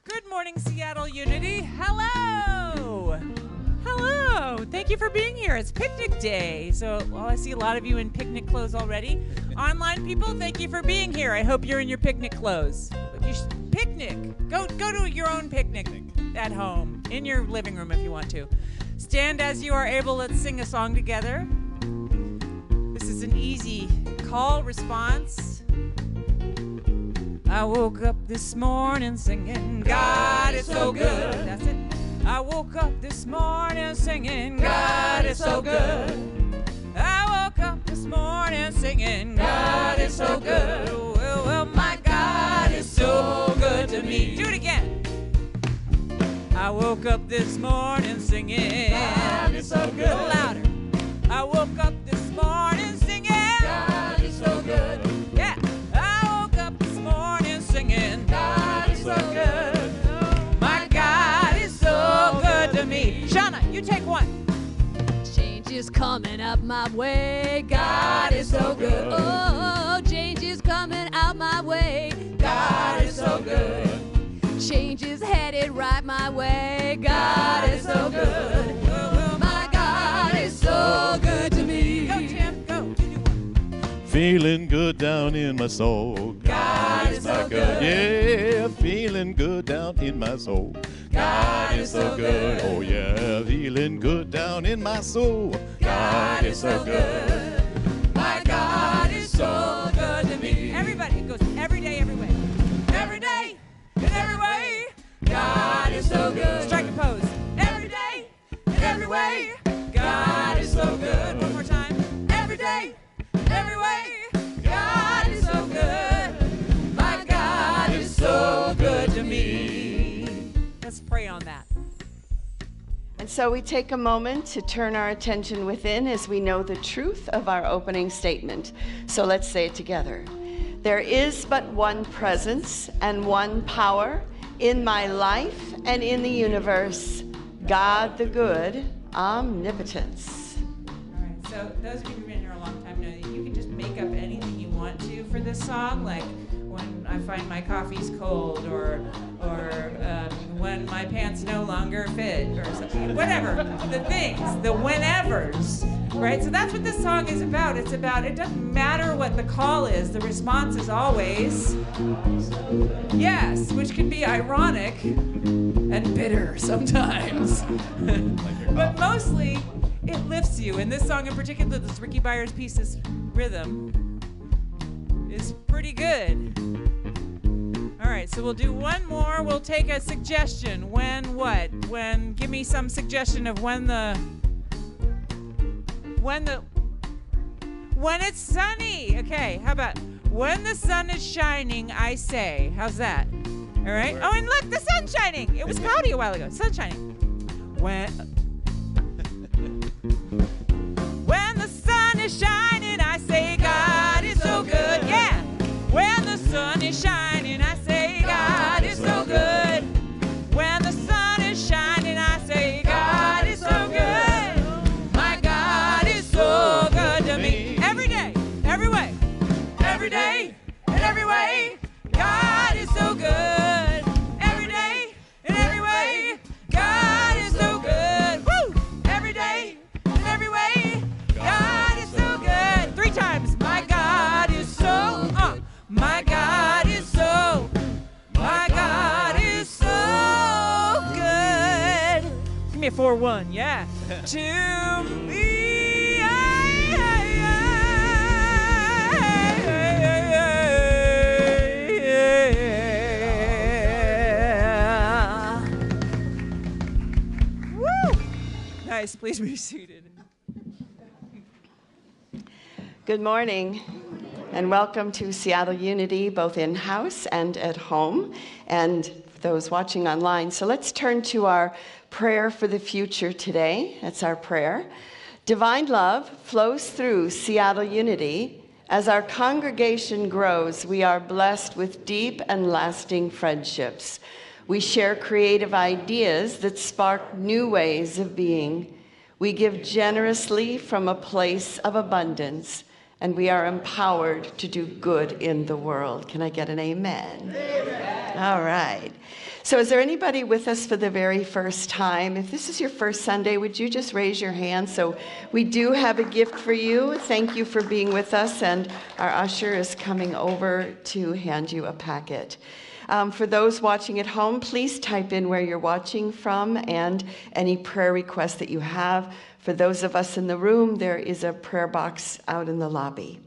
Good morning, Seattle Unity. Hello! Hello. Thank you for being here. It's picnic day. So, well, I see a lot of you in picnic clothes already. Online people, thank you for being here. I hope you're in your picnic clothes. But you picnic. Go to your own picnic at home, in your living room if you want to. Stand as you are able. Let's sing a song together. This is an easy call response. I woke up this morning singing, God is so good. That's it. I woke up this morning singing, God is so good. I woke up this morning singing, God is so good. Well, my God is so good to me. Do it again. I woke up this morning singing, God is so good. A little louder. I woke up this morning singing, God is so good. Yeah. I woke up this morning singing, God is so good. My God is so good to me. Shauna, you take one. Change is coming up my way. God is so good. Oh, change is coming out my way. God is so good. Change is headed right my way. God is so good. My God is so good to me. Go, Tim, go. Feeling good down in my soul. God is so good. Yeah, feeling good down in my soul. God is so good. Oh yeah, feeling good down in my soul. God is so good. My God is so good to me. Everybody, it goes every day, every way. Every day, in every way. God is so good. Strike a pose. Every day, in every way. God is so good. One more time. Every day, every way. God is so good. My God is so good to me. Let's pray on that. And so we take a moment to turn our attention within as we know the truth of our opening statement. So let's say it together. There is but one presence and one power in my life and in the universe, God the good, omnipotence. All right, so those of you who've been here a long time know that you can just make up anything you want to for this song, like when I find my coffee's cold, or when my pants no longer fit, or something, whatever, the things, the whenevers, right? So that's what this song is about. It's about, it doesn't matter what the call is, the response is always yes, which can be ironic and bitter sometimes. But mostly, it lifts you. And this song in particular, this Ricky Byers piece, this rhythm, is pretty good. All right, so we'll do one more. We'll take a suggestion. When what? When, give me some suggestion of when it's sunny. Okay, how about when the sun is shining, I say. How's that? All right. Oh, and look, the sun's shining. It was cloudy a while ago. Sun's shining. When the sun is shining, I say God is so good. Yeah. When the sun is shining, I say God is so good. When the sun is shining, I say God is so good. My God is so good to me. Every day, every way, every day, in every way, God is so good. Every day, in every way, God is so good. Woo! Every day, in every way, God is so good. 3 times. My God is so, my God is so, my God is so good. Give me a 4-1, yeah. To me. Nice, please be seated. Good morning and welcome to Seattle Unity, both in-house and at home, and those watching online. So let's turn to our prayer for the future today. That's our prayer. Divine love flows through Seattle Unity. As our congregation grows, we are blessed with deep and lasting friendships. We share creative ideas that spark new ways of being. We give generously from a place of abundance, and we are empowered to do good in the world. Can I get an amen? Amen. All right. So is there anybody with us for the very first time? If this is your first Sunday, would you just raise your hand? So we do have a gift for you. Thank you for being with us, and our usher is coming over to hand you a packet. For those watching at home, please type in where you're watching from and any prayer requests that you have. For those of us in the room, there is a prayer box out in the lobby.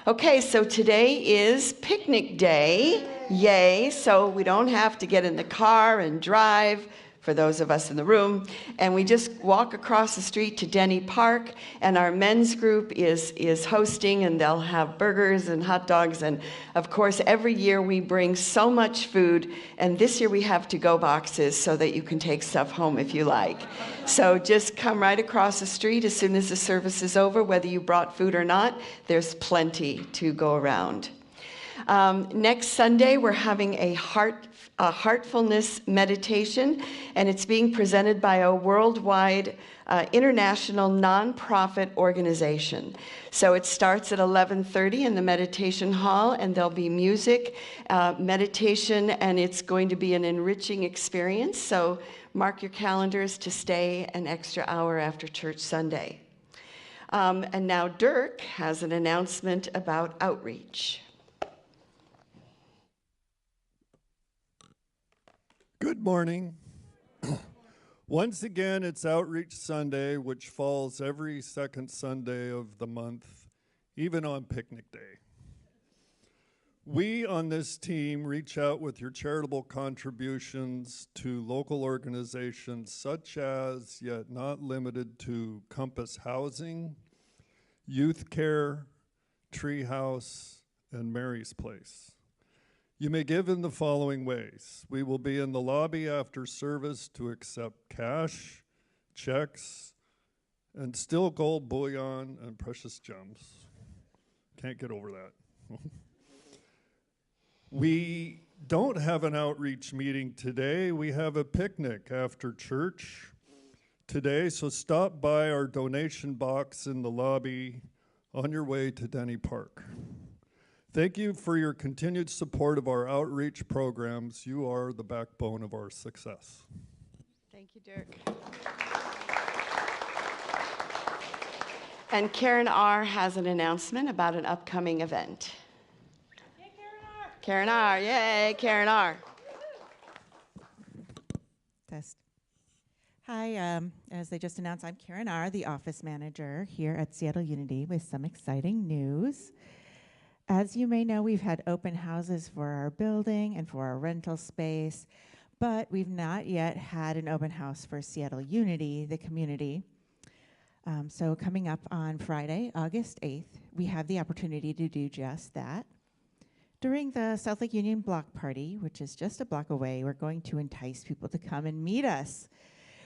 Okay, so today is picnic day. Yay, so we don't have to get in the car and drive, for those of us in the room, and we just walk across the street to Denny Park, and our men's group is hosting, and they'll have burgers and hot dogs, and of course every year we bring so much food, and this year we have to-go boxes so that you can take stuff home if you like. So just come right across the street as soon as the service is over, whether you brought food or not, there's plenty to go around. Next Sunday, we're having a heartfulness meditation, and it's being presented by a worldwide international nonprofit organization. So it starts at 11:30 in the meditation hall, and there'll be music, meditation, and it's going to be an enriching experience. So mark your calendars to stay an extra hour after church Sunday. And now Dirk has an announcement about outreach. Good morning. Once again, it's Outreach Sunday, which falls every second Sunday of the month, even on picnic day. We on this team reach out with your charitable contributions to local organizations such as, yet not limited to, Compass Housing, Youth Care, Treehouse, and Mary's Place. You may give in the following ways. We will be in the lobby after service to accept cash, checks, and still gold bullion and precious gems. Can't get over that. We don't have an outreach meeting today. We have a picnic after church today, so stop by our donation box in the lobby on your way to Denny Park. Thank you for your continued support of our outreach programs. You are the backbone of our success. Thank you, Dirk. And Karen R. has an announcement about an upcoming event. Yay, Karen R. Karen R., yay, Karen R. Test. Hi, as they just announced, I'm Karen R., the office manager here at Seattle Unity with some exciting news. As you may know, we've had open houses for our building and for our rental space, but we've not yet had an open house for Seattle Unity, the community. So coming up on Friday, August 8th, we have the opportunity to do just that. During the South Lake Union Block Party, which is just a block away, we're going to entice people to come and meet us.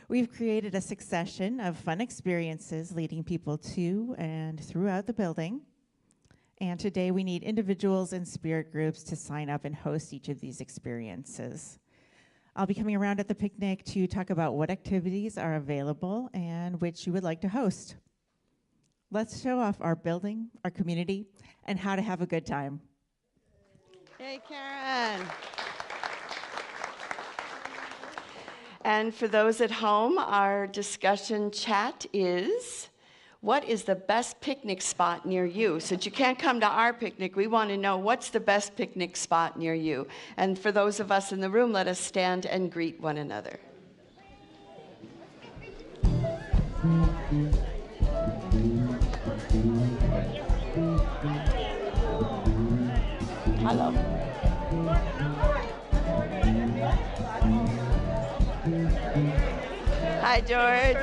We've created a succession of fun experiences leading people to and throughout the building. And today we need individuals and spirit groups to sign up and host each of these experiences. I'll be coming around at the picnic to talk about what activities are available and which you would like to host. Let's show off our building, our community, and how to have a good time. Hey, Karen. And for those at home, our discussion chat is, what is the best picnic spot near you? Since you can't come to our picnic, we want to know what's the best picnic spot near you. And for those of us in the room, let us stand and greet one another. Hello. Hi, George.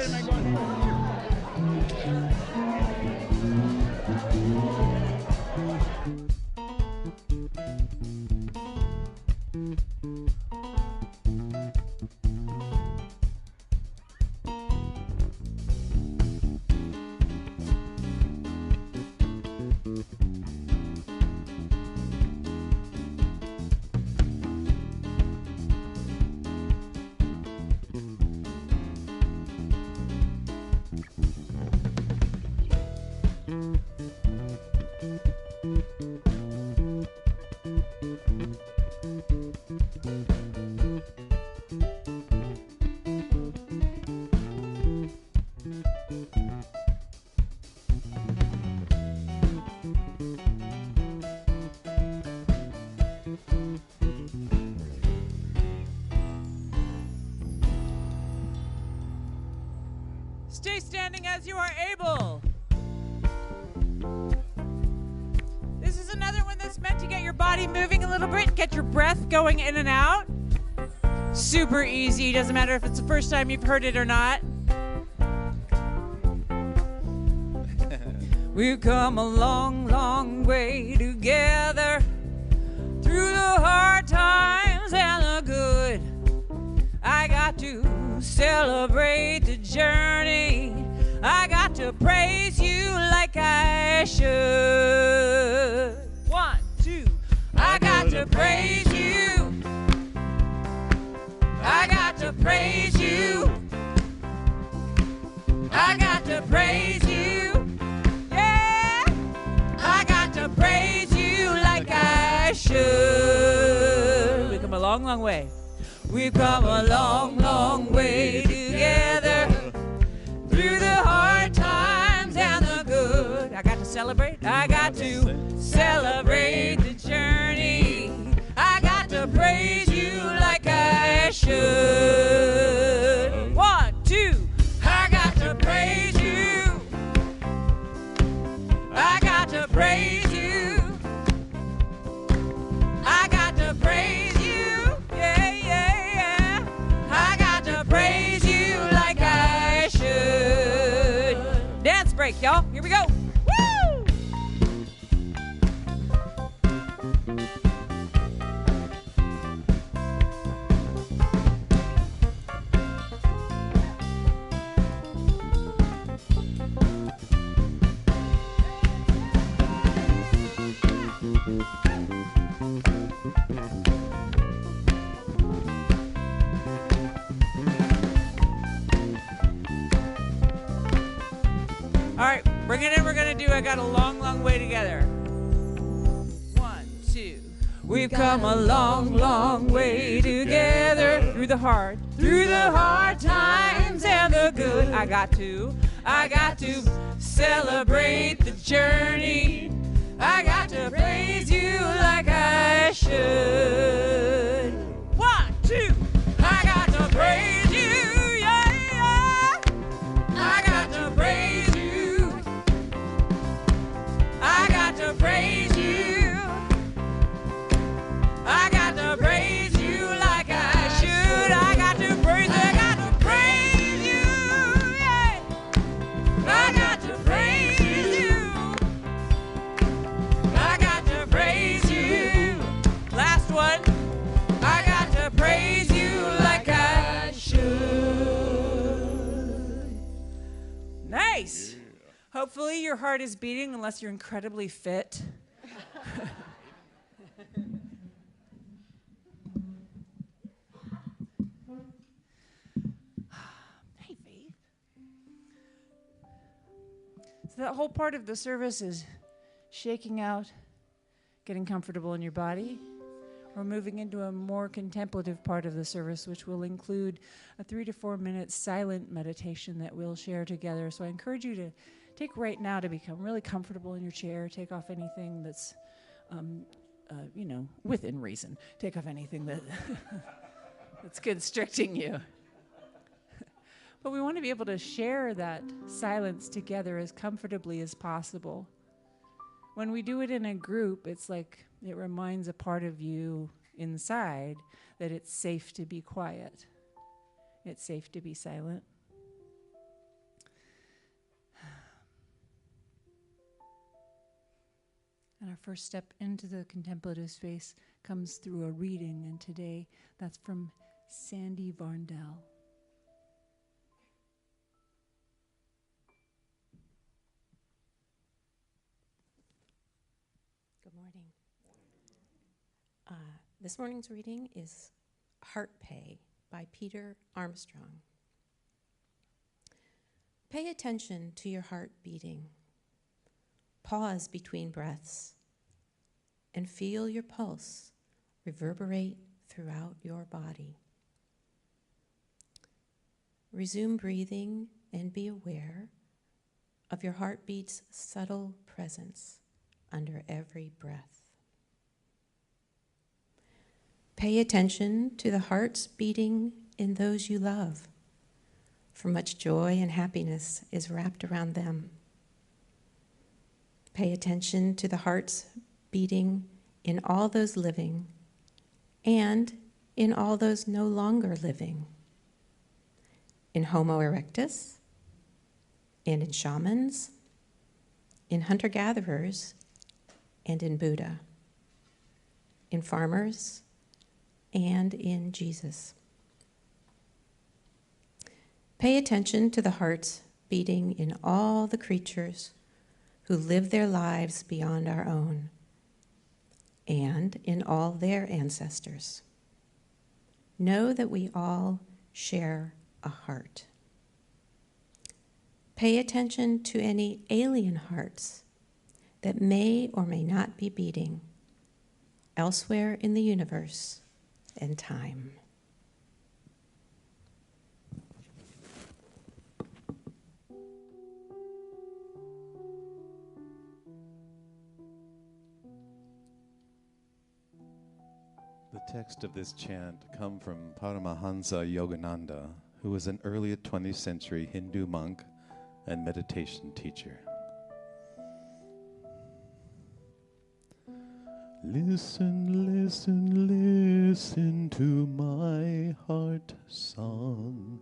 standing as you are able. This is another one that's meant to get your body moving a little bit, get your breath going in and out. Super easy, doesn't matter if it's the first time you've heard it or not. We've come a long, long way together through the hard times and the good. I got to celebrate the journey. I got to praise you like I should. 1, 2. I got to praise you. I got to praise you. I got to praise you. Yeah. I got to praise you like I should. We've come a long, long way. We've come a long, long way together through the hard times and the good. I got to celebrate. I got to celebrate the journey. I got to praise you like I should. 1, 2. I got to praise you. I got to praise you. I got to praise you. Yeah, yeah, yeah. I got to praise you like I should. Dance break, y'all. Here we go. Woo! All right, bring it in. We're going to do I Got a Long, Long Way Together. 1, 2. We've come a long, long way together through the hard times and the good. I got to celebrate the journey. I got to praise you like I should. 1, 2. I got to praise you, yeah, yeah. I got to praise you. I got to praise you. I got to praise you like I should. I got to praise you, yeah. I got to praise you. I got to praise you. Last one. I got to praise you like I should. Nice. Hopefully your heart is beating unless you're incredibly fit. Hey, Faith. So that whole part of the service is shaking out, getting comfortable in your body. We're moving into a more contemplative part of the service, which will include a 3 to 4 minute silent meditation that we'll share together. So I encourage you to take right now to become really comfortable in your chair. Take off anything that's, within reason. Take off anything that's constricting you. But we want to be able to share that silence together as comfortably as possible. When we do it in a group, it's like it reminds a part of you inside that it's safe to be quiet. It's safe to be silent. And our first step into the contemplative space comes through a reading, and today that's from Sandy Varndell. Good morning. This morning's reading is Heart Pay by Peter Armstrong. Pay attention to your heart beating. Pause between breaths and feel your pulse reverberate throughout your body. Resume breathing and be aware of your heartbeat's subtle presence under every breath. Pay attention to the hearts beating in those you love. for much joy and happiness is wrapped around them. Pay attention to the hearts beating in all those living and in all those no longer living. In Homo erectus, and in shamans, in hunter-gatherers, and in Buddha, in farmers, and in Jesus. Pay attention to the hearts beating in all the creatures who live their lives beyond our own, and in all their ancestors. Know that we all share a heart. Pay attention to any alien hearts that may or may not be beating elsewhere in the universe and time. The text of this chant comes from Paramahansa Yogananda, who was an early 20th century Hindu monk and meditation teacher. Listen, listen, listen to my heart song.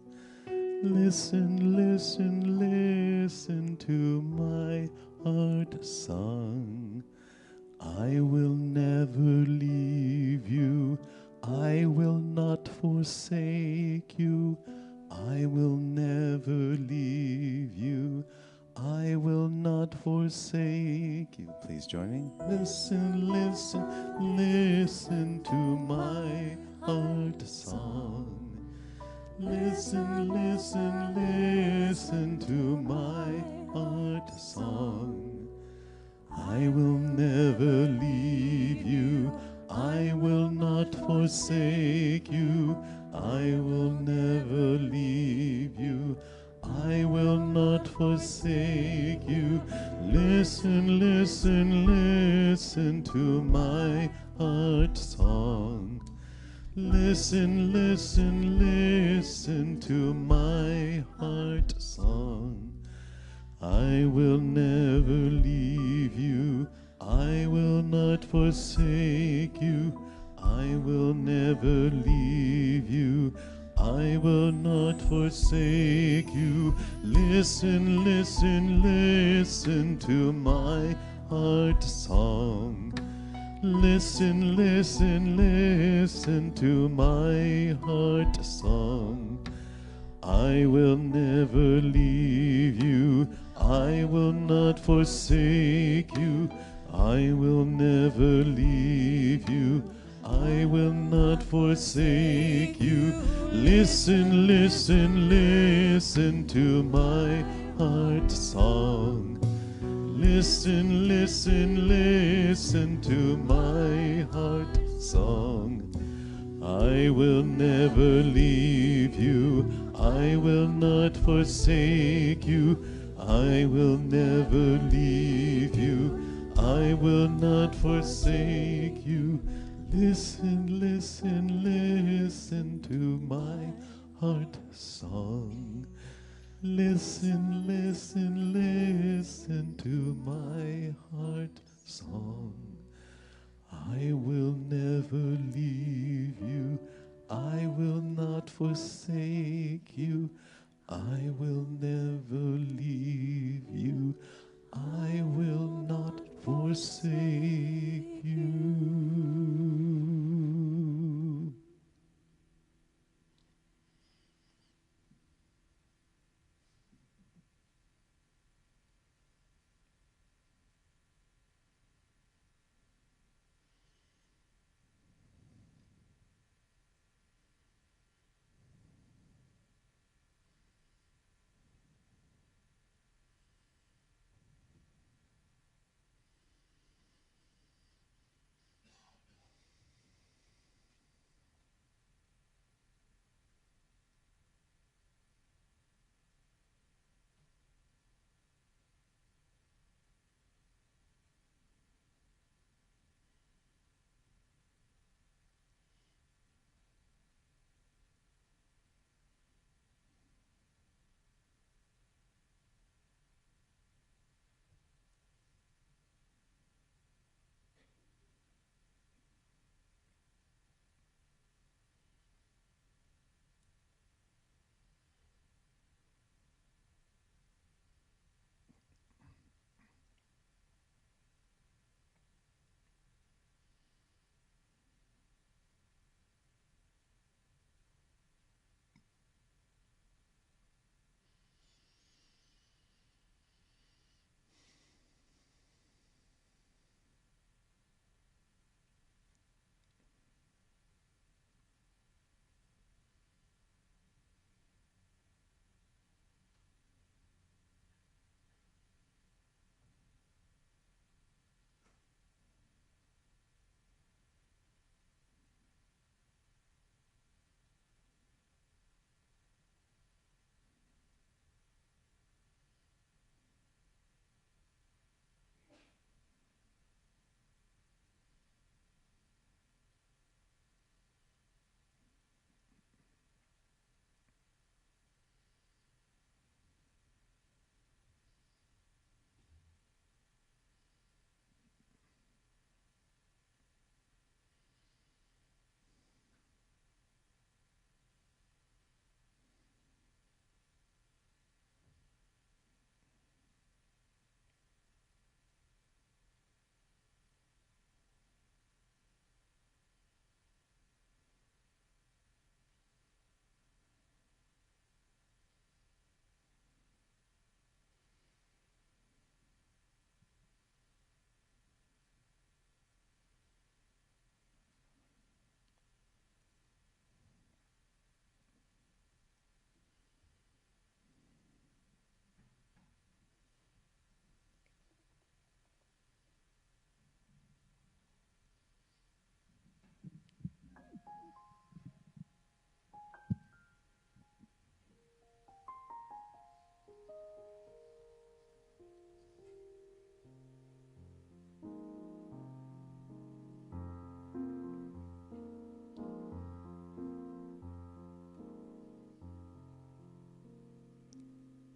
Listen, listen, listen to my heart song. I will never leave you. I will not forsake you. I will never leave you. I will not forsake you. Please join me. Listen, listen, listen to my heart song. Listen, listen, listen to my heart song. I will never leave you. I will not forsake you. I will never leave you. I will not forsake you. Listen, listen, listen to my heart song. Listen, listen, listen to my heart song. I will never leave you. I will not forsake you. I will never leave you. I will not forsake you. Listen, listen, listen to my heart song. Listen, listen, listen to my heart song. I will never leave you. I will not forsake you. I will never leave you. I will not forsake you. Listen, listen, listen to my heart song. Listen, listen, listen to my heart song. I will never leave you. I will not forsake you. I will never leave you. I will not forsake you. Listen, listen, listen to my heart song. Listen, listen, listen to my heart song. I will never leave you. I will not forsake you. I will never leave you. I will not forsake you.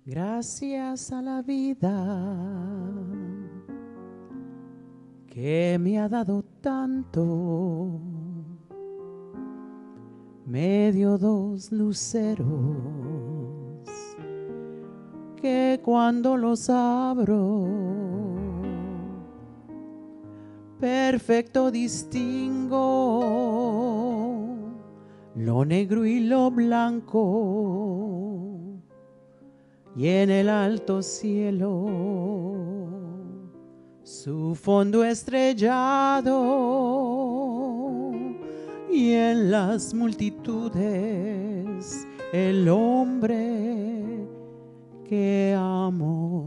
Gracias a la vida que me ha dado tanto, me dio dos luceros que cuando los abro, perfecto distingo lo negro y lo blanco. Y en el alto cielo, su fondo estrellado, y en las multitudes, el hombre que amo.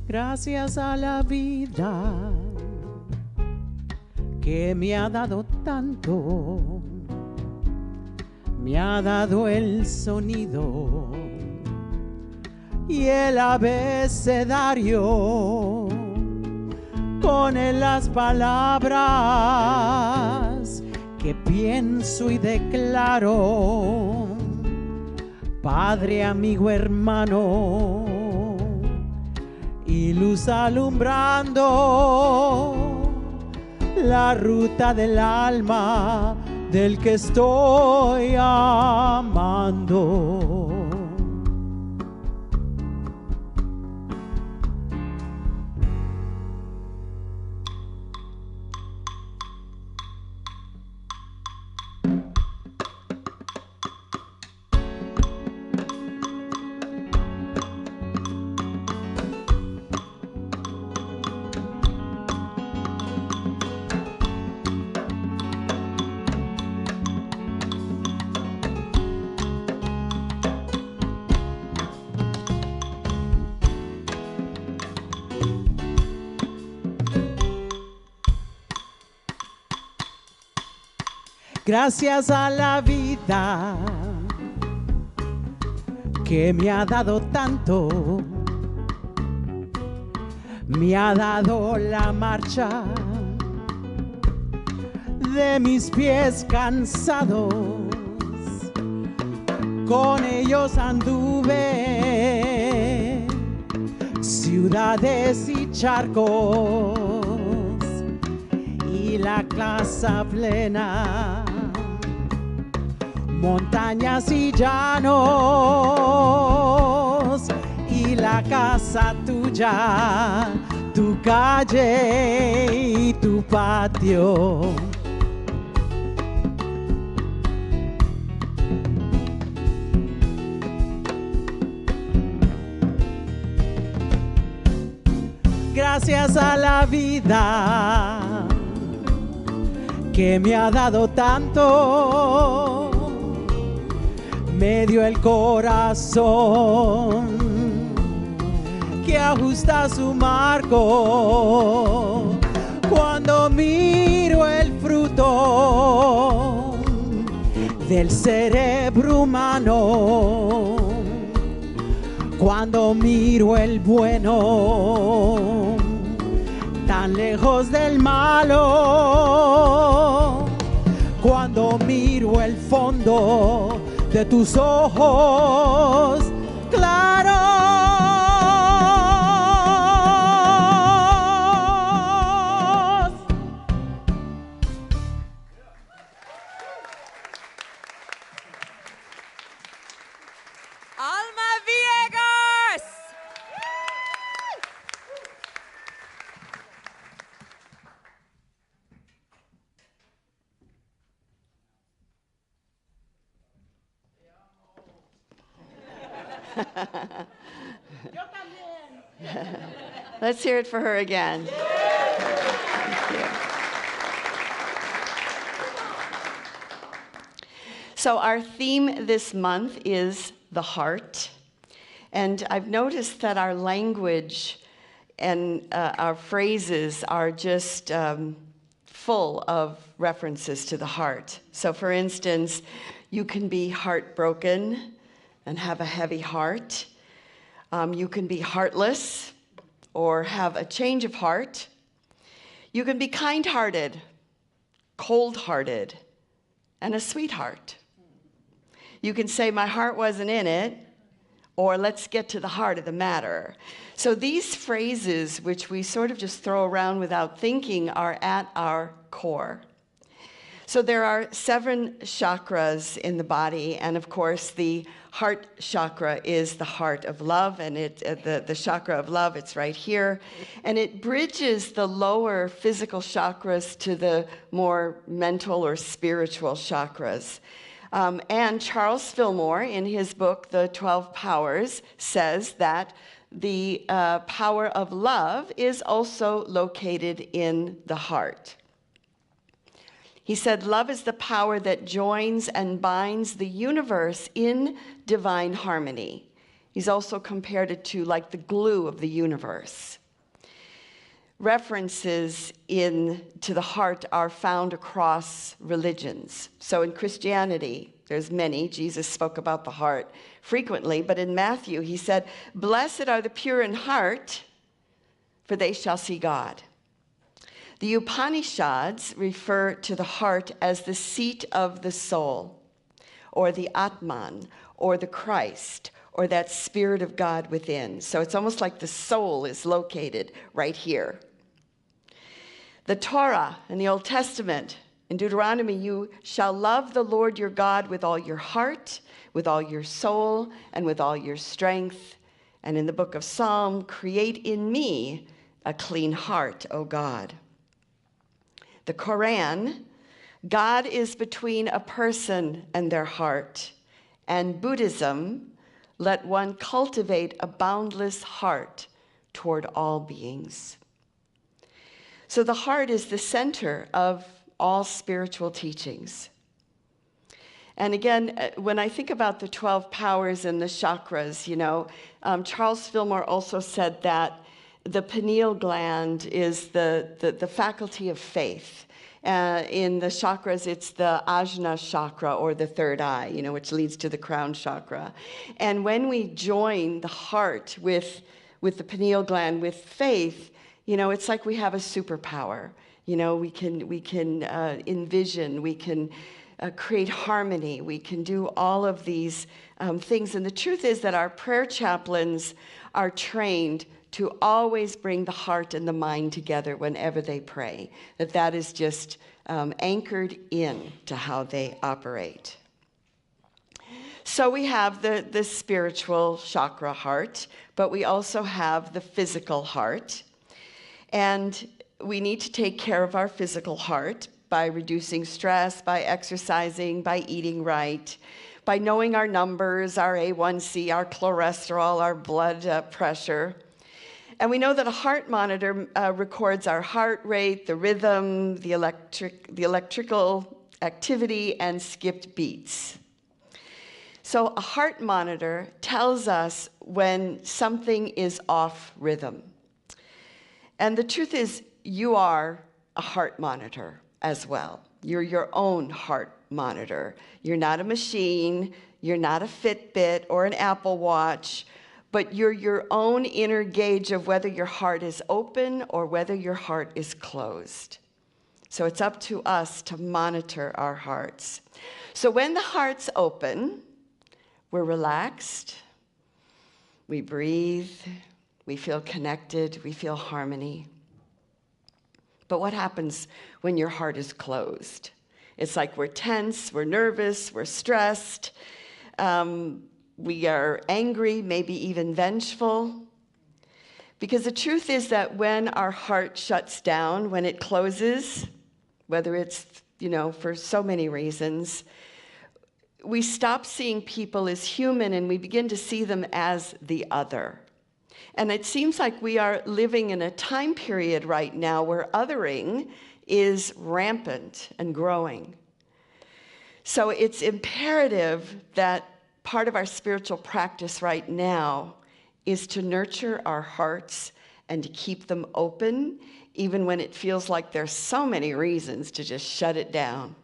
Gracias a la vida que me ha dado tanto, me ha dado el sonido y el abecedario, con él las palabras que pienso y declaro, Padre, amigo, hermano, y luz alumbrando la ruta del alma del que estoy amando. Gracias a la vida que me ha dado tanto, me ha dado la marcha de mis pies cansados, con ellos anduve ciudades y charcos y la casa plena, montañas y llanos, y la casa tuya, tu calle y tu patio. Gracias a la vida que me ha dado tanto, me dio el corazón que ajusta su marco. Cuando miro el fruto del cerebro humano, cuando miro el bueno tan lejos del malo, cuando miro el fondo de tus ojos claros. Alma Villegas. Let's hear it for her again. Thank you. So our theme this month is the heart. And I've noticed that our language and our phrases are just full of references to the heart. So for instance, you can be heartbroken and have a heavy heart. You can be heartless or have a change of heart. You can be kind-hearted, cold-hearted, and a sweetheart. You can say, my heart wasn't in it, or let's get to the heart of the matter. So these phrases, which we sort of just throw around without thinking, are at our core. So there are 7 chakras in the body, and of course the heart chakra is the heart of love, and the chakra of love, it's right here. And it bridges the lower physical chakras to the more mental or spiritual chakras. And Charles Fillmore, in his book, The 12 Powers, says that the power of love is also located in the heart. He said, love is the power that joins and binds the universe in divine harmony. He's also compared it to like the glue of the universe. References to the heart are found across religions. So in Christianity, there's many. Jesus spoke about the heart frequently, but in Matthew, he said, blessed are the pure in heart, for they shall see God. The Upanishads refer to the heart as the seat of the soul, or the Atman, or the Christ, or that Spirit of God within. So it's almost like the soul is located right here. The Torah in the Old Testament, in Deuteronomy, you shall love the Lord your God with all your heart, with all your soul, and with all your strength. And in the book of Psalm, create in me a clean heart, O God. The Quran, God is between a person and their heart. And Buddhism, let one cultivate a boundless heart toward all beings. So the heart is the center of all spiritual teachings. And again, when I think about the 12 powers and the chakras, Charles Fillmore also said that the pineal gland is the faculty of faith. In the chakras, it's the Ajna chakra, or the third eye, which leads to the crown chakra. And when we join the heart with the pineal gland, with faith, it's like we have a superpower. We can envision, we can create harmony, we can do all of these things. And the truth is that our prayer chaplains are trained to always bring the heart and the mind together whenever they pray. That is just anchored in to how they operate. So we have the spiritual chakra heart, but we also have the physical heart. And we need to take care of our physical heart by reducing stress, by exercising, by eating right, by knowing our numbers, our A1C, our cholesterol, our blood pressure. And we know that a heart monitor records our heart rate, the rhythm, the electrical activity, and skipped beats. So a heart monitor tells us when something is off rhythm. And the truth is, you are a heart monitor as well. You're your own heart monitor. You're not a machine, you're not a Fitbit or an Apple Watch, but you're your own inner gauge of whether your heart is open or whether your heart is closed. So it's up to us to monitor our hearts. So when the heart's open, we're relaxed, we breathe, we feel connected, we feel harmony. But what happens when your heart is closed? It's like we're tense, we're nervous, we're stressed, we are angry, maybe even vengeful. Because the truth is that when our heart shuts down, when it closes, whether it's, for so many reasons, we stop seeing people as human and we begin to see them as the other. And it seems like we are living in a time period right now where othering is rampant and growing. So it's imperative that part of our spiritual practice right now is to nurture our hearts and to keep them open, even when it feels like there's so many reasons to just shut it down.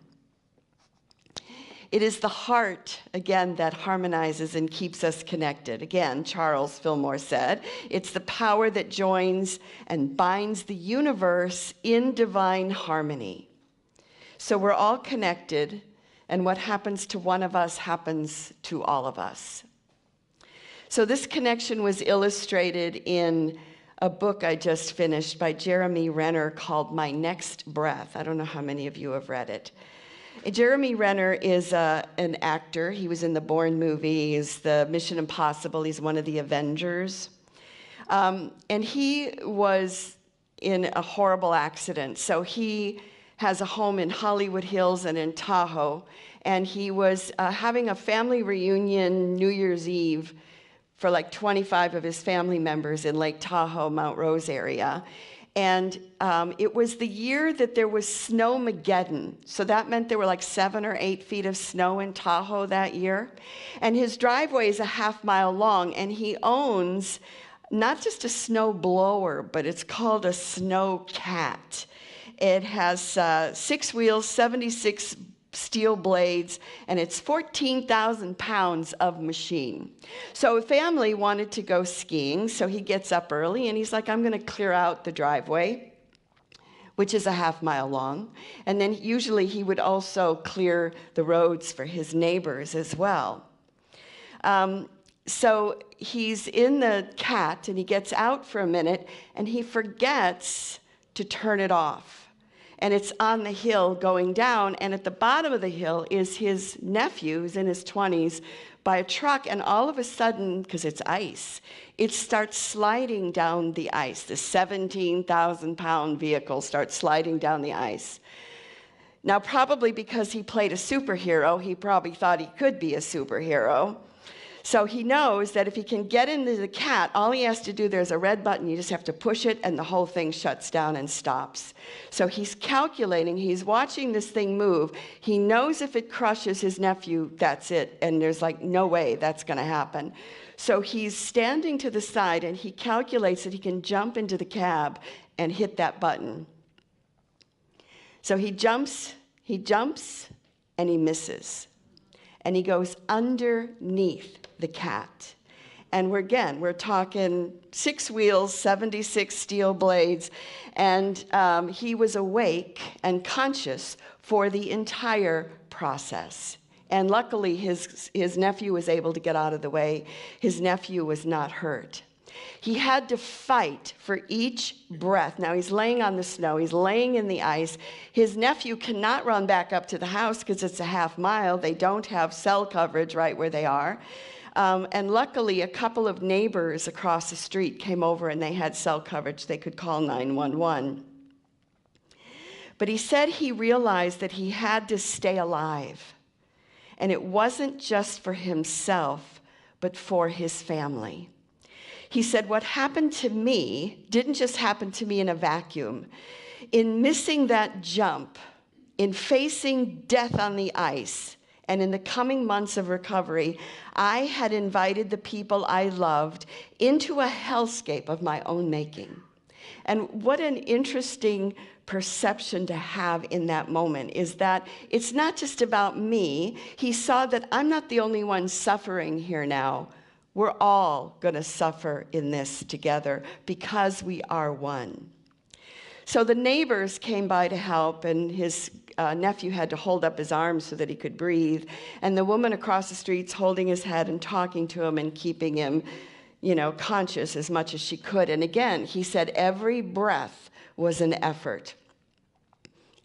It is the heart, again, that harmonizes and keeps us connected. Again, Charles Fillmore said, it's the power that joins and binds the universe in divine harmony. So we're all connected, and what happens to one of us happens to all of us. So this connection was illustrated in a book I just finished by Jeremy Renner called My Next Breath. I don't know how many of you have read it. Jeremy Renner is an actor. He was in the Bourne movies, the Mission Impossible. He's one of the Avengers. And he was in a horrible accident. So he has a home in Hollywood Hills and in Tahoe. And he was having a family reunion New Year's Eve for like 25 of his family members in Lake Tahoe, Mount Rose area. And it was the year that there was Snowmageddon. So that meant there were like 7 or 8 feet of snow in Tahoe that year. And his driveway is a half-mile long, and he owns not just a snow blower, but it's called a Snowcat. It has 6 wheels, 76 steel blades, and it's 14,000 pounds of machine. So a family wanted to go skiing, so he gets up early and he's like, I'm going to clear out the driveway, which is a half-mile long. And then usually he would also clear the roads for his neighbors as well. So he's in the Cat and he gets out for a minute and he forgets to turn it off. And it's on the hill going down, and at the bottom of the hill is his nephew, who's in his 20s, by a truck, and all of a sudden, because it's ice, it starts sliding down the ice. The 17,000-pound vehicle starts sliding down the ice. Now, probably because he played a superhero, he probably thought he could be a superhero. So he knows that if he can get into the Cat, all he has to do, there's a red button, you just have to push it, and the whole thing shuts down and stops. So he's calculating, he's watching this thing move. He knows if it crushes his nephew, that's it, and there's like no way that's going to happen. So he's standing to the side, and he calculates that he can jump into the cab and hit that button. So he jumps, and he misses. And he goes underneath the Cat. And we're talking 6 wheels, 76 steel blades, and he was awake and conscious for the entire process. And luckily, his nephew was able to get out of the way. His nephew was not hurt. He had to fight for each breath. Now, he's laying on the snow. He's laying in the ice. His nephew cannot run back up to the house because it's a half mile. They don't have cell coverage right where they are. And luckily, a couple of neighbors across the street came over and they had cell coverage. They could call 911. But he said he realized that he had to stay alive. And it wasn't just for himself, but for his family. He said, what happened to me didn't just happen to me in a vacuum. In missing that jump, in facing death on the ice, and in the coming months of recovery, I had invited the people I loved into a hellscape of my own making. And what an interesting perception to have in that moment is that it's not just about me. He saw that I'm not the only one suffering here now. We're all going to suffer in this together because we are one. So the neighbors came by to help, and his nephew had to hold up his arms so that he could breathe. And the woman across the street's holding his head and talking to him and keeping him, conscious as much as she could. And again, he said every breath was an effort.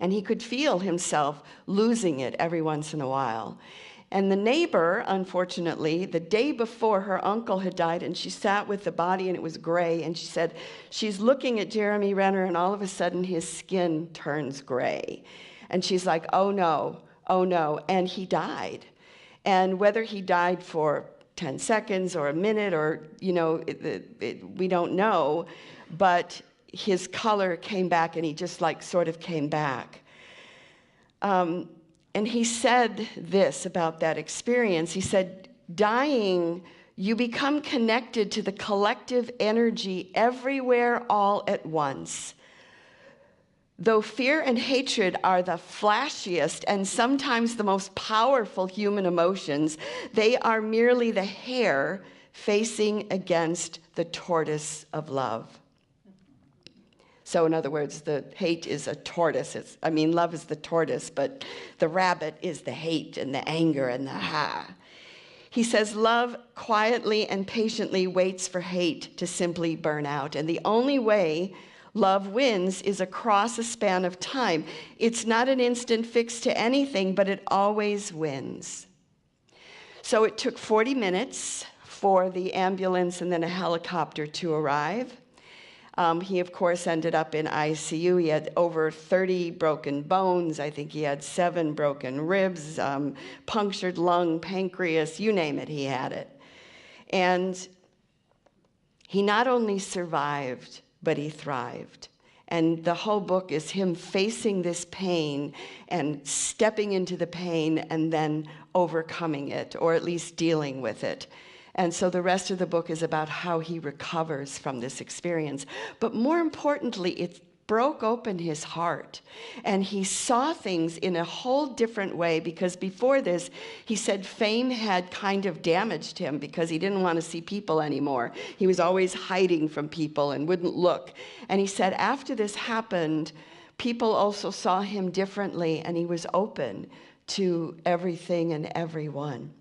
And he could feel himself losing it every once in a while. And the neighbor, unfortunately, the day before her uncle had died, and she sat with the body and it was gray, and she said she's looking at Jeremy Renner and all of a sudden his skin turns gray. And she's like, oh no, and he died. And whether he died for 10 seconds or a minute or, we don't know, but his color came back and he just sort of came back. And he said this about that experience. He said, dying, you become connected to the collective energy everywhere all at once. Though fear and hatred are the flashiest and sometimes the most powerful human emotions, they are merely the hare facing against the tortoise of love. So in other words, the hate is a tortoise. Love is the tortoise, but the rabbit is the hate and the anger and the ha. He says, love quietly and patiently waits for hate to simply burn out. And the only way love wins is across a span of time. It's not an instant fix to anything, but it always wins. So it took 40 minutes for the ambulance and then a helicopter to arrive. He, of course, ended up in ICU. He had over 30 broken bones. I think he had 7 broken ribs, punctured lung, pancreas, you name it, he had it. And he not only survived, but he thrived. And the whole book is him facing this pain and stepping into the pain and then overcoming it, or at least dealing with it. And so the rest of the book is about how he recovers from this experience. But more importantly, it broke open his heart. And he saw things in a whole different way, because before this, he said fame had kind of damaged him because he didn't want to see people anymore. He was always hiding from people and wouldn't look. And he said after this happened, people also saw him differently, and he was open to everything and everyone.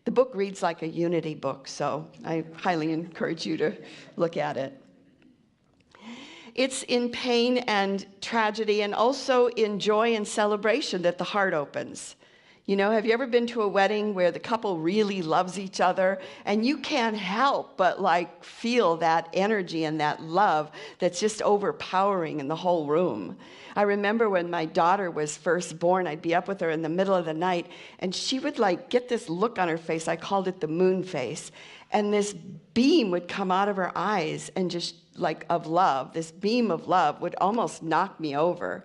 The book reads like a unity book, so I highly encourage you to look at it. It's in pain and tragedy and also in joy and celebration that the heart opens. You know, have you ever been to a wedding where the couple really loves each other and you can't help but like feel that energy and that love that's just overpowering in the whole room? I remember when my daughter was first born, I'd be up with her in the middle of the night and she would like get this look on her face. I called it the moon face. And this beam would come out of her eyes and just like of love, this beam of love would almost knock me over.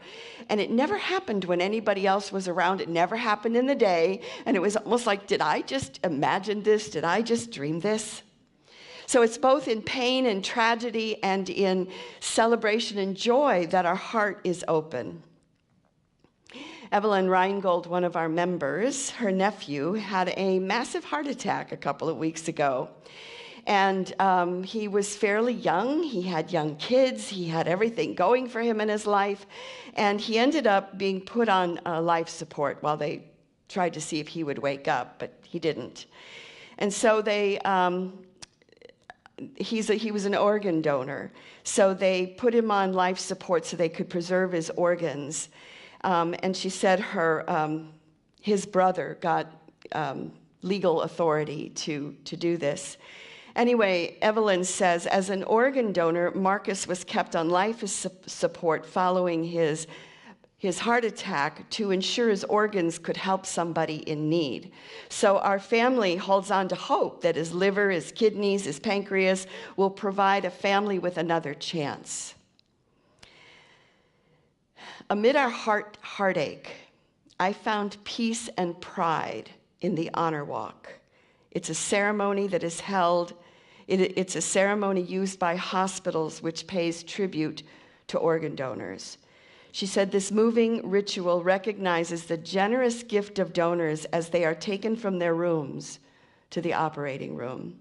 And it never happened when anybody else was around. It never happened in the day. And it was almost like, did I just imagine this? Did I just dream this? So it's both in pain and tragedy and in celebration and joy that our heart is open. Evelyn Reingold, one of our members, her nephew, had a massive heart attack a couple of weeks ago. And he was fairly young. He had young kids. He had everything going for him in his life. And he ended up being put on life support while they tried to see if he would wake up, but he didn't. And so they... he was an organ donor, so they put him on life support so they could preserve his organs. And she said his brother got legal authority to do this. Anyway, Evelyn says, as an organ donor, Marcus was kept on life support following his heart attack to ensure his organs could help somebody in need. So our family holds on to hope that his liver, his kidneys, his pancreas will provide a family with another chance. Amid our heartache, I found peace and pride in the honor walk. It's a ceremony that is held, it's a ceremony used by hospitals which pays tribute to organ donors. She said this moving ritual recognizes the generous gift of donors as they are taken from their rooms to the operating room.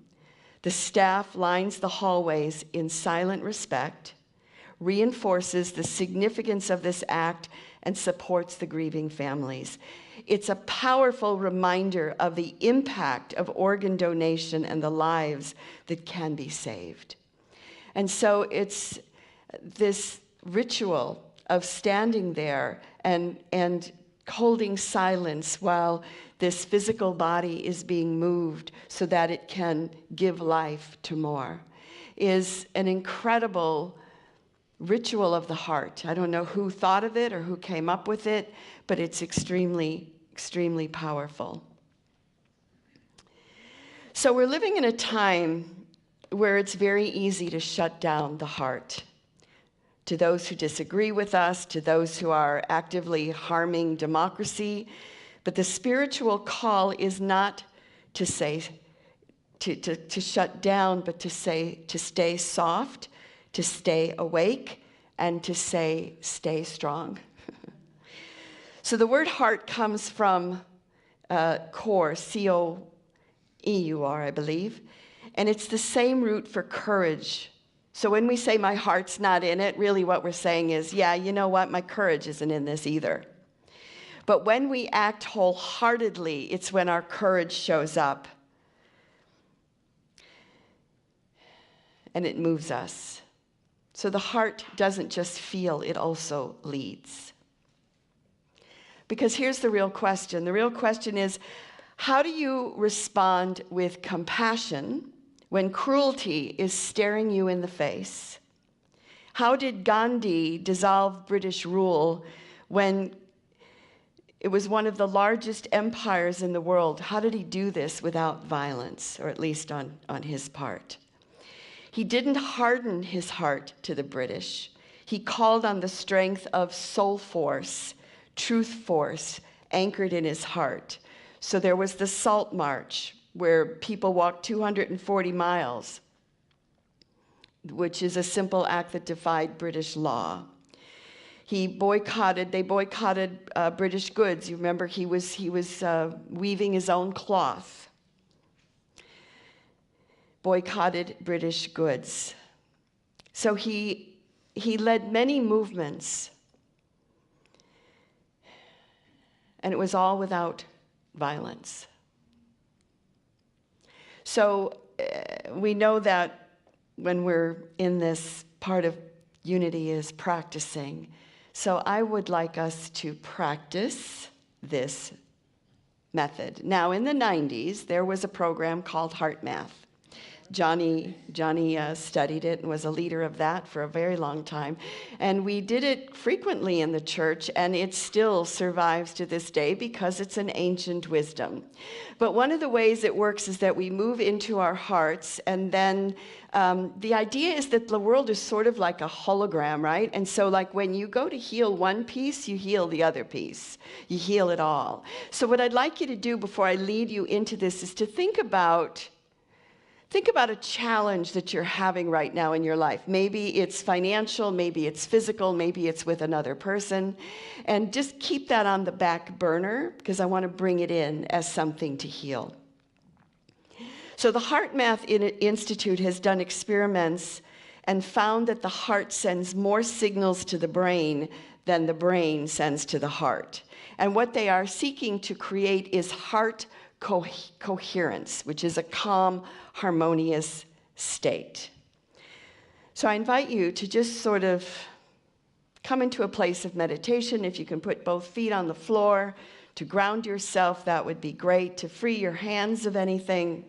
The staff lines the hallways in silent respect, reinforces the significance of this act, and supports the grieving families. It's a powerful reminder of the impact of organ donation and the lives that can be saved. And so it's this ritual of standing there and holding silence while this physical body is being moved so that it can give life to more is an incredible ritual of the heart. I don't know who thought of it or who came up with it, but it's extremely, extremely powerful. So we're living in a time where it's very easy to shut down the heart. To those who disagree with us, to those who are actively harming democracy. But the spiritual call is not to say, to shut down, but to say, to stay soft, to stay awake, and to say, stay strong. So the word heart comes from core, C-O-E-U-R, I believe. And it's the same root for courage. So when we say my heart's not in it, really what we're saying is, yeah, you know what, my courage isn't in this either. But when we act wholeheartedly, it's when our courage shows up. And it moves us. So the heart doesn't just feel, it also leads. Because here's the real question. The real question is, how do you respond with compassion when cruelty is staring you in the face? How did Gandhi dissolve British rule when it was one of the largest empires in the world? How did he do this without violence, or at least on his part? He didn't harden his heart to the British. He called on the strength of soul force, truth force, anchored in his heart. So there was the Salt March, where people walked 240 miles, which is a simple act that defied British law. They boycotted British goods. You remember he was weaving his own cloth. Boycotted British goods. So he led many movements, and it was all without violence. So we know that when we're in this part of unity is practicing. So I would like us to practice this method. Now, in the 90s, there was a program called Heart Math. Johnny studied it and was a leader of that for a very long time. And we did it frequently in the church, and it still survives to this day because it's an ancient wisdom. But one of the ways it works is that we move into our hearts, and then the idea is that the world is sort of like a hologram, right? And so like when you go to heal one piece, you heal the other piece. You heal it all. So what I'd like you to do before I lead you into this is to think about a challenge that you're having right now in your life. Maybe it's financial, maybe it's physical, maybe it's with another person. And just keep that on the back burner, because I want to bring it in as something to heal. So the Heart Math Institute has done experiments and found that the heart sends more signals to the brain than the brain sends to the heart. And what they are seeking to create is heart coherence, which is a calm, harmonious state. So I invite you to just sort of come into a place of meditation. If you can put both feet on the floor to ground yourself, that would be great. To free your hands of anything.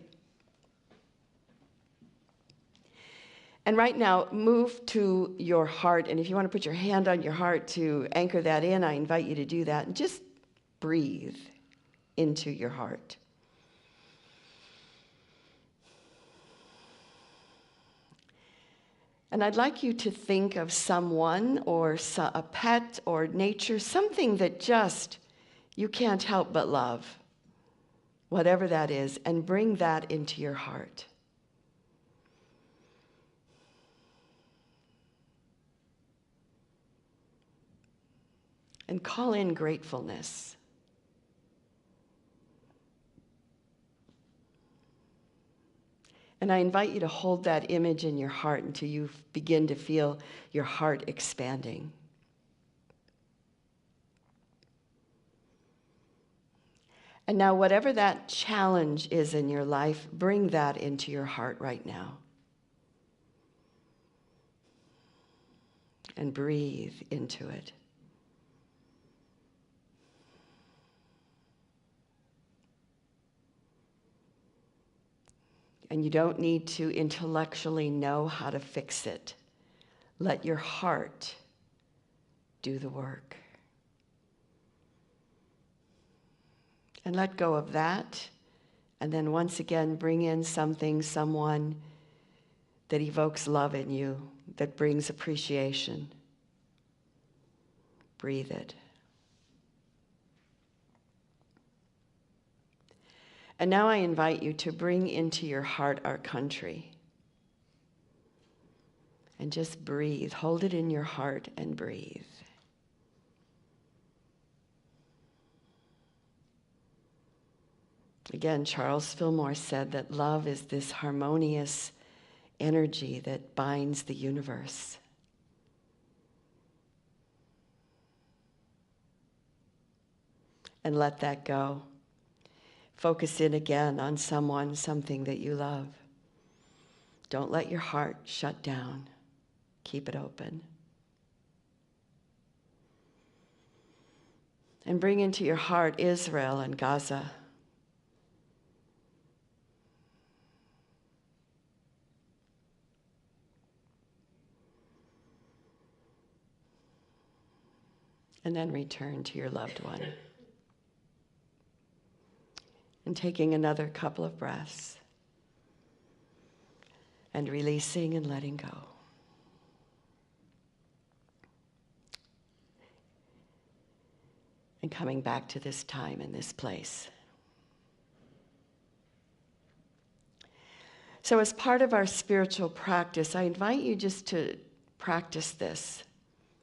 And right now, move to your heart. And if you want to put your hand on your heart to anchor that in, I invite you to do that. And just breathe into your heart. And I'd like you to think of someone or a pet or nature, something that just you can't help but love, whatever that is, and bring that into your heart. And call in gratefulness. And I invite you to hold that image in your heart until you begin to feel your heart expanding. And now, whatever that challenge is in your life, bring that into your heart right now. And breathe into it. And you don't need to intellectually know how to fix it. Let your heart do the work. And let go of that. And then once again, bring in something, someone that evokes love in you, that brings appreciation. Breathe it. And now I invite you to bring into your heart our country. And just breathe. Hold it in your heart and breathe. Again, Charles Fillmore said that love is this harmonious energy that binds the universe. And let that go. Focus in again on someone, something that you love. Don't let your heart shut down. Keep it open. And bring into your heart Israel and Gaza. And then return to your loved one. And taking another couple of breaths. And releasing and letting go. And coming back to this time and this place. So as part of our spiritual practice, I invite you just to practice this,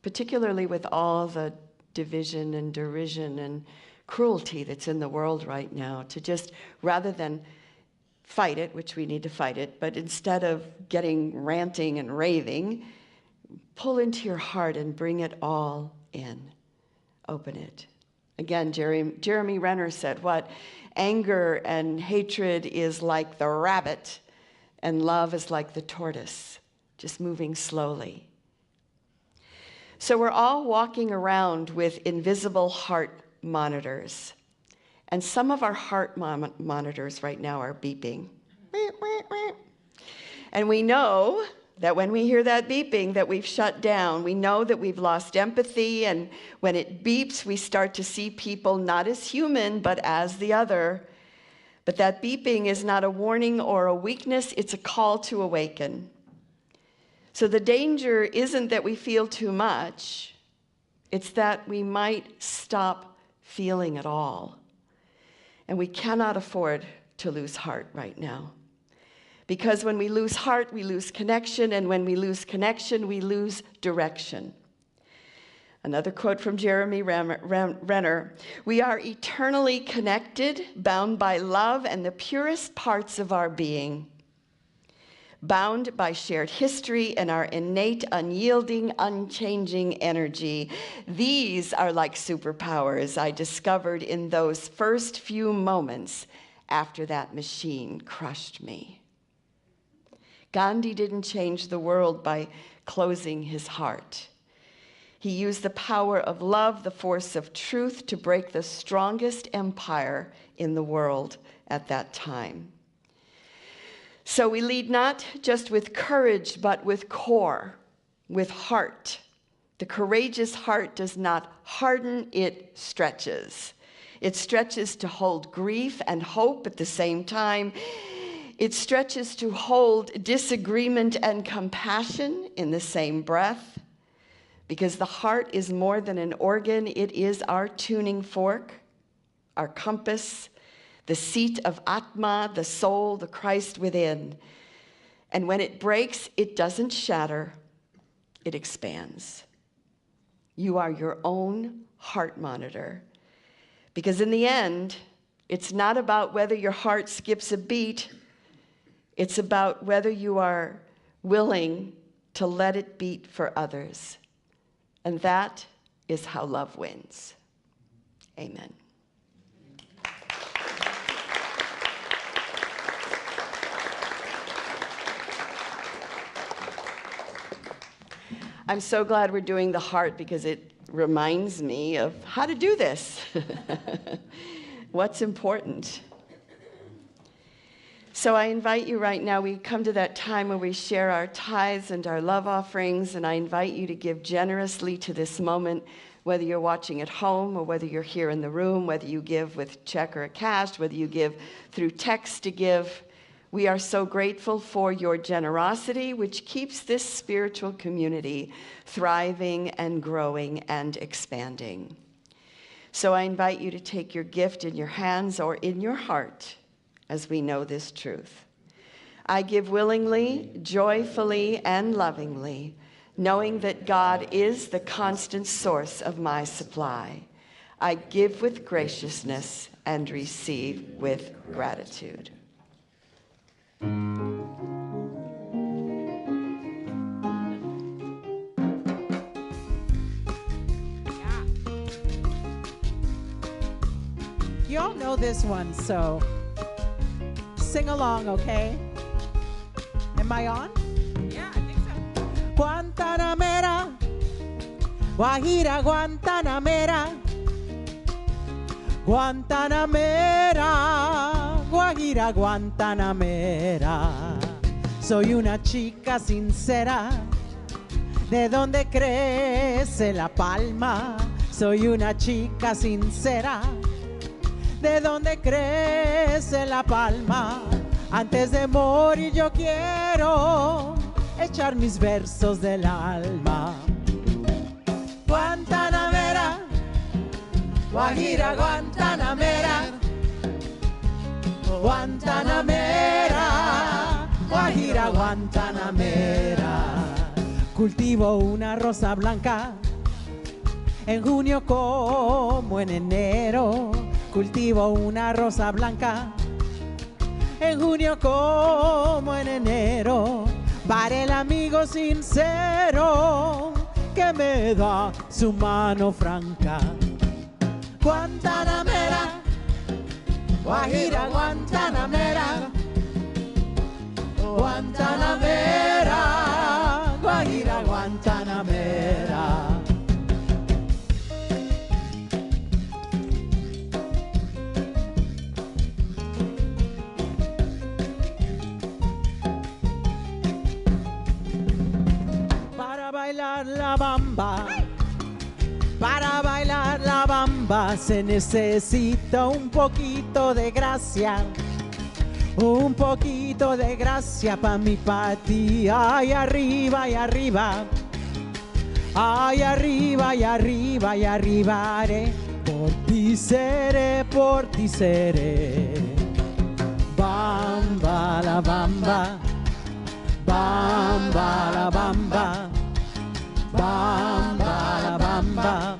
particularly with all the division and derision and cruelty that's in the world right now, to just, rather than fight it, which we need to fight it, but instead of getting ranting and raving, pull into your heart and bring it all in. Open it. Again, Jeremy Renner said, what? Anger and hatred is like the rabbit, and love is like the tortoise, just moving slowly. So we're all walking around with invisible heart monitors. And some of our heart monitors right now are beeping. And we know that when we hear that beeping, that we've shut down. We know that we've lost empathy, and when it beeps, we start to see people not as human, but as the other. But that beeping is not a warning or a weakness, it's a call to awaken. So the danger isn't that we feel too much, it's that we might stop feeling at all. And we cannot afford to lose heart right now. Because when we lose heart, we lose connection, and when we lose connection, we lose direction. Another quote from Jeremy Renner, we are eternally connected, bound by love and the purest parts of our being, bound by shared history and our innate, unyielding, unchanging energy. These are like superpowers I discovered in those first few moments after that machine crushed me. Gandhi didn't change the world by closing his heart. He used the power of love, the force of truth, to break the strongest empire in the world at that time. So we lead not just with courage, but with core, with heart. The courageous heart does not harden, it stretches. It stretches to hold grief and hope at the same time. It stretches to hold disagreement and compassion in the same breath. Because the heart is more than an organ, it is our tuning fork, our compass, the seat of Atma, the soul, the Christ within. And when it breaks, it doesn't shatter, it expands. You are your own heart monitor. Because in the end, it's not about whether your heart skips a beat, it's about whether you are willing to let it beat for others. And that is how love wins. Amen. I'm so glad we're doing the heart because it reminds me of how to do this. What's important. So I invite you right now, we come to that time where we share our tithes and our love offerings, and I invite you to give generously to this moment, whether you're watching at home or whether you're here in the room, whether you give with check or cash, whether you give through text to give. We are so grateful for your generosity, which keeps this spiritual community thriving and growing and expanding. So I invite you to take your gift in your hands or in your heart as we know this truth. I give willingly, joyfully, and lovingly, knowing that God is the constant source of my supply. I give with graciousness and receive with gratitude. You all know this one, so sing along, okay? Am I on? Yeah, I think so. Guantanamera, Guajira, Guantanamera, Guantanamera, Guajira, Guantanamera. Soy una chica sincera, de donde crece la palma. Soy una chica sincera, de donde crece la palma. Antes de morir yo quiero echar mis versos del alma. Guantanamera, Guajira, Guantanamera, Guantanamera, Guajira, Guantanamera. Cultivo una rosa blanca en junio como en enero. Cultivo una rosa blanca en junio como en enero, para el amigo sincero que me da su mano franca. Guantanamera, Guajira, Guantanamera, Guantanamera, Guajira, Guantanamera. La bamba, para bailar la bamba se necesita un poquito de gracia, un poquito de gracia pa' mi ti. Ay, arriba y arriba, ay, arriba y arriba y arriba, por ti seré, por ti seré. Bamba la bamba, bamba la bamba. Bamba la bamba,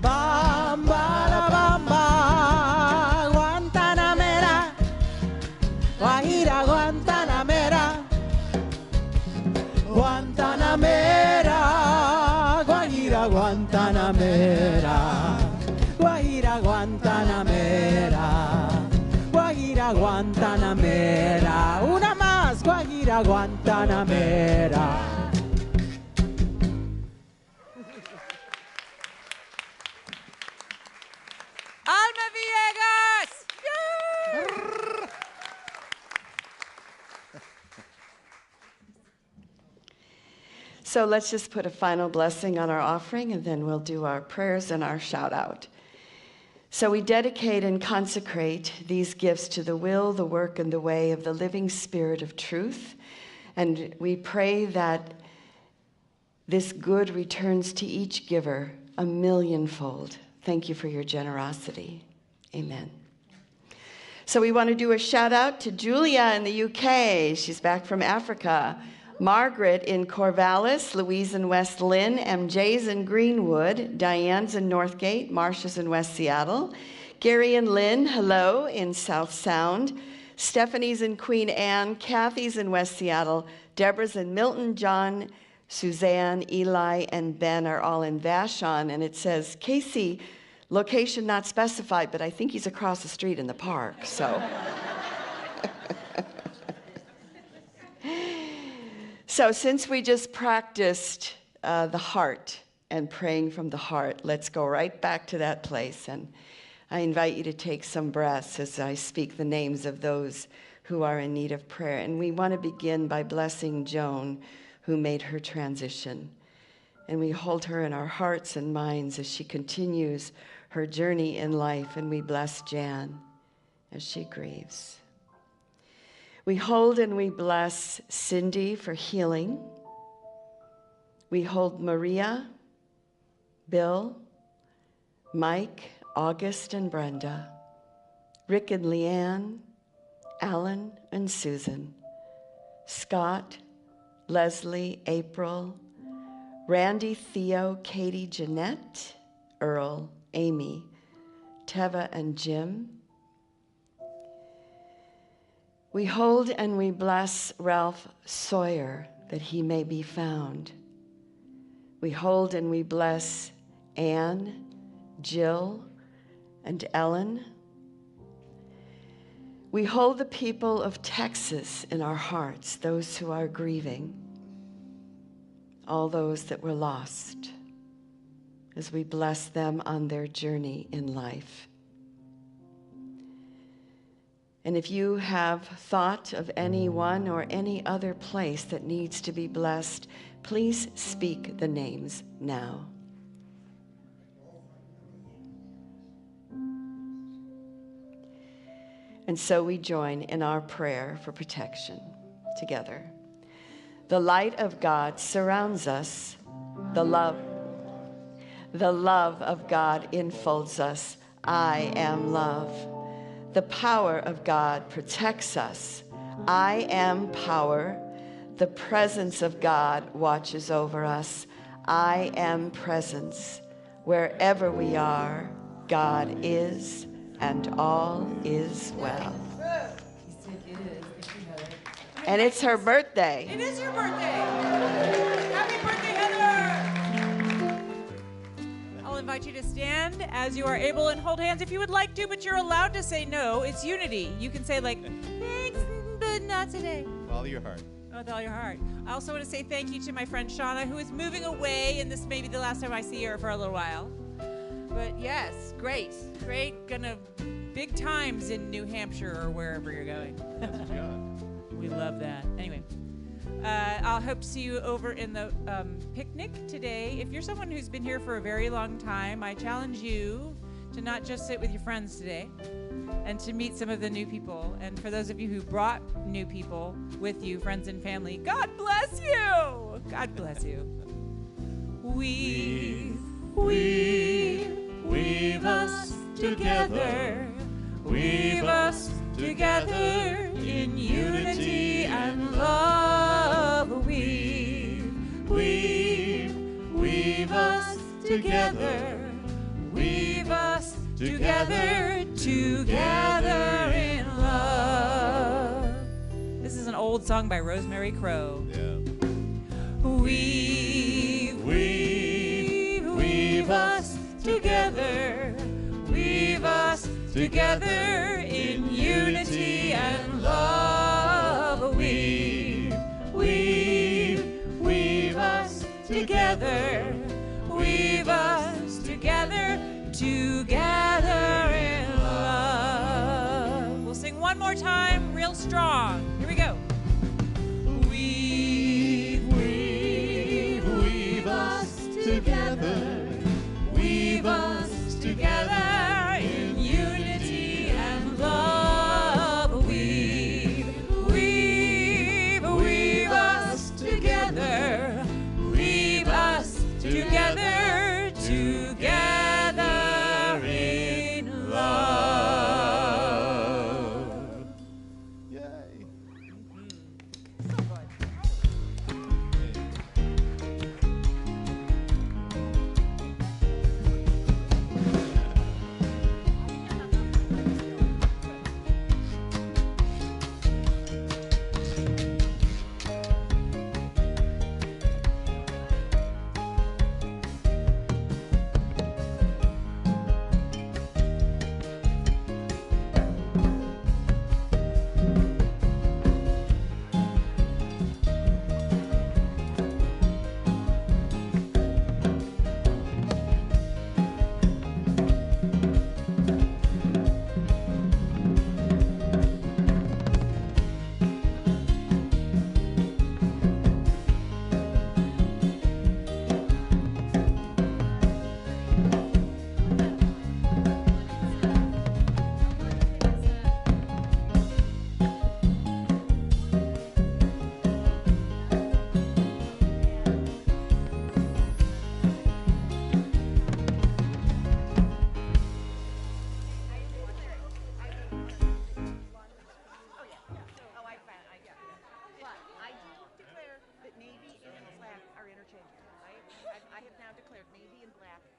bamba la bamba, Guantanamera, Guajira, Guantanamera, Guantanamera, Guajira, Guantanamera, Guajira, Guantanamera, Guajira, Guantanamera. Una más, Guajira, Guantanamera. Alma Villegas! So let's just put a final blessing on our offering, and then we'll do our prayers and our shout out. So we dedicate and consecrate these gifts to the will, the work, and the way of the living Spirit of truth. And we pray that this good returns to each giver a millionfold. Thank you for your generosity. Amen. So we want to do a shout out to Julia in the UK. She's back from Africa. Margaret in Corvallis, Louise in West Lynn, MJ's in Greenwood, Diane's in Northgate, Marcia's in West Seattle, Gary and Lynn, hello, in South Sound, Stephanie's in Queen Anne, Kathy's in West Seattle, Deborah's in Milton, John, Suzanne, Eli, and Ben are all in Vashon. And it says, Casey, location not specified, but I think he's across the street in the park, so. So since we just practiced the heart and praying from the heart, let's go right back to that place. And I invite you to take some breaths as I speak the names of those who are in need of prayer. And we want to begin by blessing Joan, who made her transition. And we hold her in our hearts and minds as she continues her journey in life. And we bless Jan as she grieves. We hold and we bless Cindy for healing. We hold Maria, Bill, Mike, August, and Brenda, Rick and Leanne, Alan and Susan, Scott, Leslie, April, Randy, Theo, Katie, Jeanette, Earl, Amy, Teva, and Jim. We hold and we bless Ralph Sawyer, that he may be found. We hold and we bless Anne, Jill, and Ellen. We hold the people of Texas in our hearts, those who are grieving, all those that were lost, as we bless them on their journey in life. And if you have thought of anyone or any other place that needs to be blessed, please speak the names now. And so we join in our prayer for protection together. The light of God surrounds us. The love of God enfolds us. I am love. The power of God protects us. I am power. The presence of God watches over us. I am presence. Wherever we are, God is, and all is well. And it's her birthday. It is your birthday. Happy birthday, Heather. I'll invite you to stand as you are able and hold hands if you would like to, but you're allowed to say no. It's unity. You can say like, thanks, but not today. Follow your heart. With all your heart. I also want to say thank you to my friend Shauna, who is moving away, and this may be the last time I see her for a little while. But yes, great. Gonna big times in New Hampshire or wherever you're going. We love that. Anyway, I'll hope to see you over in the picnic today. If you're someone who's been here for a very long time, I challenge you to not just sit with your friends today and to meet some of the new people. And for those of you who brought new people with you, friends and family, God bless you. God bless you. Weave us together. Weave us together in unity and love. Weave us together. Weave us together in love. This is an old song by Rosemary Crow. Yeah. Weave us together. Weave us together in unity and love. Weave us together. Weave us together in love. We'll sing one more time, real strong. Here we go. Weave us together. Weave us together in unity and love. Weave us together. Weave us together in love. Yay. now declared navy and black.